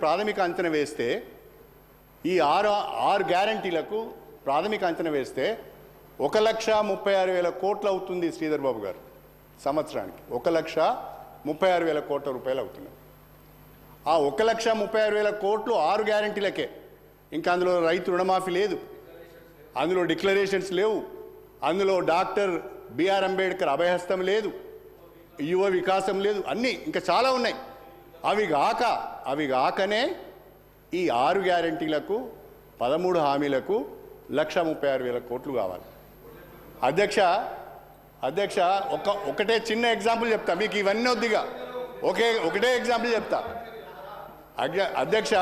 ప్రాథమిక అంచనా వేస్తే ఈ ఆరు గ్యారంటీలకు ప్రాథమిక అంచనా వేస్తే 1,36,000 కోట్లు అవుతుంది శ్రీధర్ బాబు గారు సంవత్సరానికి 1,36,000 కోట్ల రూపాయలు అవుతుంది. ఆ 1,36,000 కోట్లు 6 గ్యారంటీలకే. ఇంకా అందులో రైతు రుణమాఫీ లేదు, అందులో డిక్లరేషన్స్ లేవు, అందులో డాక్టర్ బిఆర్ అంబేద్కర్ అభయహస్తం లేదు, యువ వికాసం లేదు, అన్నీ ఇంకా చాలా ఉన్నాయి. అవి కాకనే ఈ 6 గ్యారంటీలకు 13 హామీలకు 1,36,000 కోట్లు కావాలి. అధ్యక్ష ఒకటే చిన్న ఎగ్జాంపుల్ చెప్తా మీకు, ఇవన్నీ వద్దిగా ఒకటే ఎగ్జాంపుల్ చెప్తా. అధ్యక్ష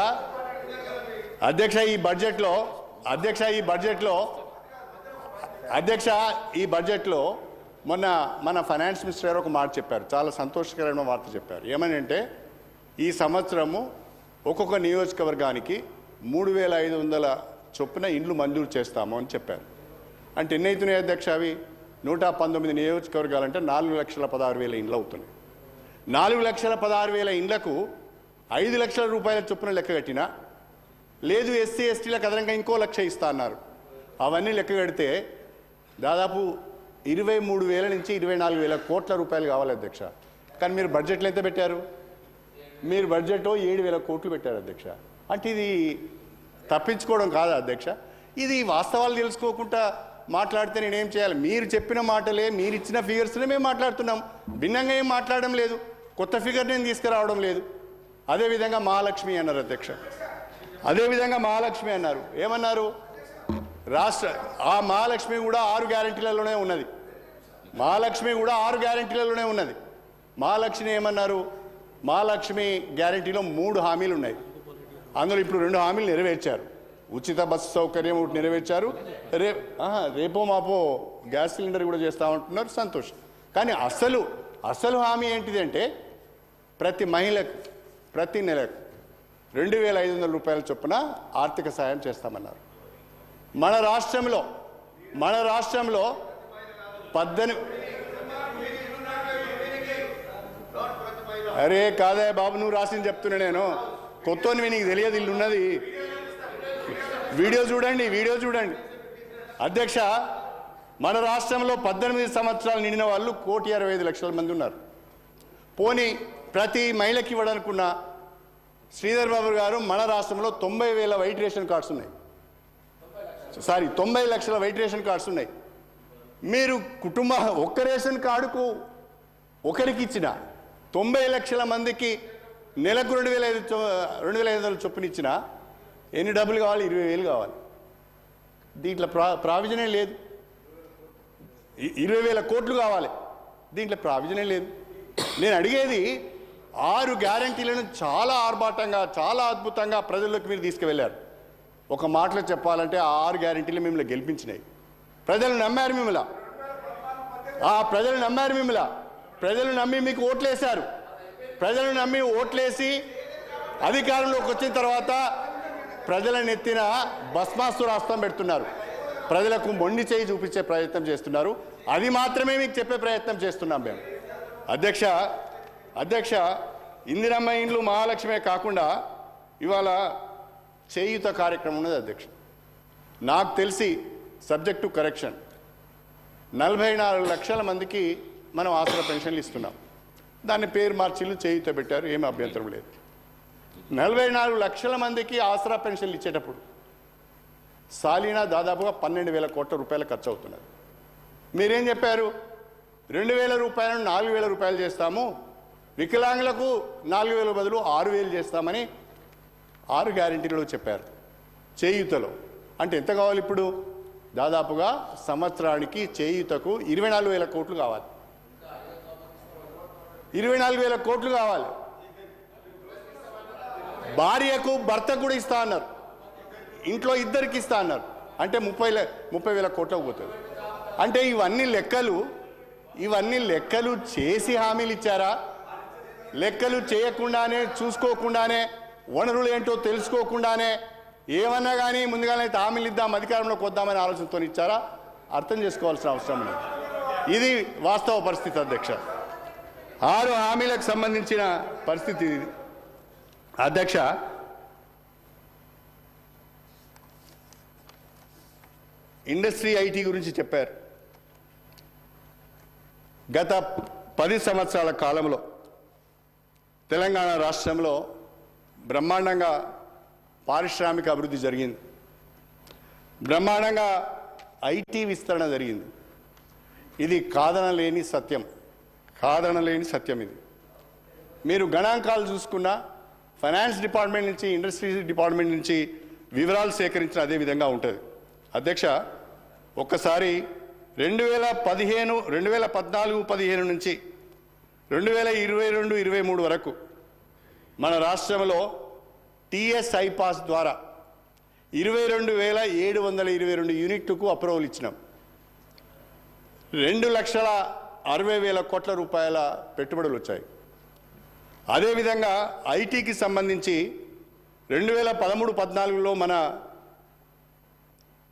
ఈ బడ్జెట్లో మొన్న మన ఫైనాన్స్ మినిస్టర్ గారు ఒక మాట చెప్పారు, చాలా సంతోషకరమైన వార్త చెప్పారు. ఏమని అంటే ఈ సంవత్సరము ఒక్కొక్క నియోజకవర్గానికి 3,500 చొప్పున ఇండ్లు మంజూరు చేస్తాము అని చెప్పారు. అంటే ఎన్ని అవుతున్నాయి అధ్యక్ష? అవి 119 నియోజకవర్గాలంటే 4,16,000 ఇండ్లు అవుతున్నాయి. 4,16,000 ఇండ్లకు 5 లక్షల రూపాయల చొప్పున లెక్క కట్టినా లేదు, ఎస్సీ ఎస్టీలకు అదనంగా ఇంకో 1,00,000 ఇస్తా అన్నారు. అవన్నీ లెక్క కడితే దాదాపు 23,000 నుంచి 24,000 కోట్ల రూపాయలు కావాలి అధ్యక్ష. కానీ మీరు బడ్జెట్లో ఎంత పెట్టారు? మీరు బడ్జెట్లో 7,000 కోట్లు పెట్టారు అధ్యక్ష. అంటే ఇది తప్పించుకోవడం కాదా అధ్యక్ష? ఇది వాస్తవాలు తెలుసుకోకుండా మాట్లాడితే నేనేం చేయాలి? మీరు చెప్పిన మాటలే, మీరు ఇచ్చిన ఫిగర్స్నే మేము మాట్లాడుతున్నాం, భిన్నంగా ఏం మాట్లాడడం లేదు, కొత్త ఫిగర్ నేను తీసుకురావడం లేదు. అదేవిధంగా మహాలక్ష్మి అన్నారు అధ్యక్ష, అదేవిధంగా మహాలక్ష్మి అన్నారు. ఏమన్నారు? ఆ మహాలక్ష్మి కూడా 6 గ్యారంటీలలోనే ఉన్నది. మహాలక్ష్మి ఏమన్నారు? మహాలక్ష్మి గ్యారంటీలో 3 హామీలు ఉన్నాయి. అందులో ఇప్పుడు 2 హామీలు నెరవేర్చారు. ఉచిత బస్సు సౌకర్యం ఒకటి నెరవేర్చారు, రేపో మాపో గ్యాస్ సిలిండర్ కూడా చేస్తామంటున్నారు, సంతోషం. కానీ అసలు హామీ ఏంటిది అంటే ప్రతి మహిళకు ప్రతి నెలకు 2,500 రూపాయల చొప్పున ఆర్థిక సాయం చేస్తామన్నారు. మన రాష్ట్రంలో 18 అరే కాదా బాబు, నువ్వు రాసింది చెప్తున్నా నేను, కొత్తవి నీకు తెలియదు, ఇల్లు ఉన్నది. వీడియో చూడండి అధ్యక్ష. మన రాష్ట్రంలో 18 సంవత్సరాలు నిండిన వాళ్ళు 1,65,00,000 మంది ఉన్నారు. పోనీ ప్రతి మహిళకి ఇవ్వడానుకున్న శ్రీధర్ బాబు గారు మన రాష్ట్రంలో 90,000 వైట్ రేషన్ కార్డ్స్ ఉన్నాయి. 90 లక్షల వైట్ రేషన్ కార్డ్స్ ఉన్నాయి. మీరు ఒక్క రేషన్ కార్డుకు ఒకరికి ఇచ్చిన 90 లక్షల మందికి నెలకు 2,500 చొప్పున ఇచ్చిన ఎన్ని డబ్బులు కావాలి? 20,000 కావాలి. దీంట్లో ప్రావిజనే లేదు. 20,000 కోట్లు కావాలి, దీంట్లో ప్రావిజనే లేదు. నేను అడిగేది 6 గ్యారంటీలను చాలా ఆర్భాటంగా, చాలా అద్భుతంగా ప్రజల్లోకి మీరు తీసుకువెళ్ళారు. ఒక మాటలో చెప్పాలంటే ఆ 6 గ్యారంటీలు మిమ్మల్ని గెలిపించినాయి. ప్రజలు నమ్మారు మిమ్మల్ని, ప్రజలు నమ్మి మీకు ఓట్లేశారు. ప్రజలు నమ్మి ఓట్లేసి అధికారంలోకి వచ్చిన తర్వాత ప్రజల నెత్తిన భస్మాసురాస్త్రం పెడుతున్నారు. ప్రజలకు మొండి చేయి చూపించే ప్రయత్నం చేస్తున్నారు. అది మాత్రమే మీకు చెప్పే ప్రయత్నం చేస్తున్నాం మేము. అధ్యక్ష ఇందిరమ్మ ఇండ్లు, మహాలక్ష్మే కాకుండా ఇవాళ చేయూత కార్యక్రమం ఉన్నది అధ్యక్ష. నాకు తెలిసి సబ్జెక్ట్ టు కరెక్షన్ 44 లక్షల మందికి మనం ఆసరా పెన్షన్లు ఇస్తున్నాం. దాన్ని పేరు మార్చిలు చేయూత పెట్టారు, ఏమి అభ్యంతరం లేదు. 44 లక్షల మందికి ఆసరా పెన్షన్లు ఇచ్చేటప్పుడు సాలీనా దాదాపుగా 12,000 కోట్ల రూపాయలు ఖర్చు అవుతున్నది. మీరేం చెప్పారు? 2,000 రూపాయలను 4,000 రూపాయలు చేస్తాము, వికలాంగులకు 4,000 బదులు 6,000 చేస్తామని 6 గ్యారంటీలలో చెప్పారు. చేయూతలో అంటే ఎంత కావాలి? ఇప్పుడు దాదాపుగా సంవత్సరానికి చేయూతకు 24,000 కోట్లు కావాలి. 24,000 కోట్లు కావాలి. భార్యకు భర్తకు కూడా ఇస్తా అన్నారు, ఇంట్లో ఇద్దరికి ఇస్తా అన్నారు. అంటే 30,000 కోట్లకు పోతుంది. అంటే ఇవన్నీ లెక్కలు చేసి హామీలు ఇచ్చారా? లెక్కలు చేయకుండానే, చూసుకోకుండానే, వనరులు ఏంటో తెలుసుకోకుండానే ఏమన్నా కానీ ముందుగానే హామీలు ఇద్దాం, అధికారంలోకి వద్దామనే ఆలోచనతో ఇచ్చారా? అర్థం చేసుకోవాల్సిన అవసరం లేదు. ఇది వాస్తవ పరిస్థితి అధ్యక్ష. 6 హామీలకు సంబంధించిన పరిస్థితి అధ్యక్ష. ఇండస్ట్రీ ఐటీ గురించి చెప్పారు. గత 10 సంవత్సరాల కాలంలో తెలంగాణ రాష్ట్రంలో బ్రహ్మాండంగా పారిశ్రామిక అభివృద్ధి జరిగింది. బ్రహ్మాండంగా ఐటీ విస్తరణ జరిగింది. ఇది కాదనలేని సత్యం ఇది. మీరు గణాంకాలు చూసుకున్నా ఫైనాన్స్ డిపార్ట్మెంట్ నుంచి, ఇండస్ట్రీ డిపార్ట్మెంట్ నుంచి వివరాలు సేకరించిన అదే విధంగా ఉంటుంది. అధ్యక్ష, ఒక్కసారి 2014-15 నుంచి 2022-23 వరకు మన రాష్ట్రంలో టీఎస్ ఐపాస్ ద్వారా 22,722 యూనిట్లకు అప్రూవల్ ఇచ్చినాం. 2,60,60,000 కోట్ల రూపాయల పెట్టుబడులు వచ్చాయి. అదేవిధంగా ఐటీకి సంబంధించి 2013-14లో మన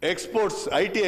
ఎక్స్పోర్ట్స్, ఐటీ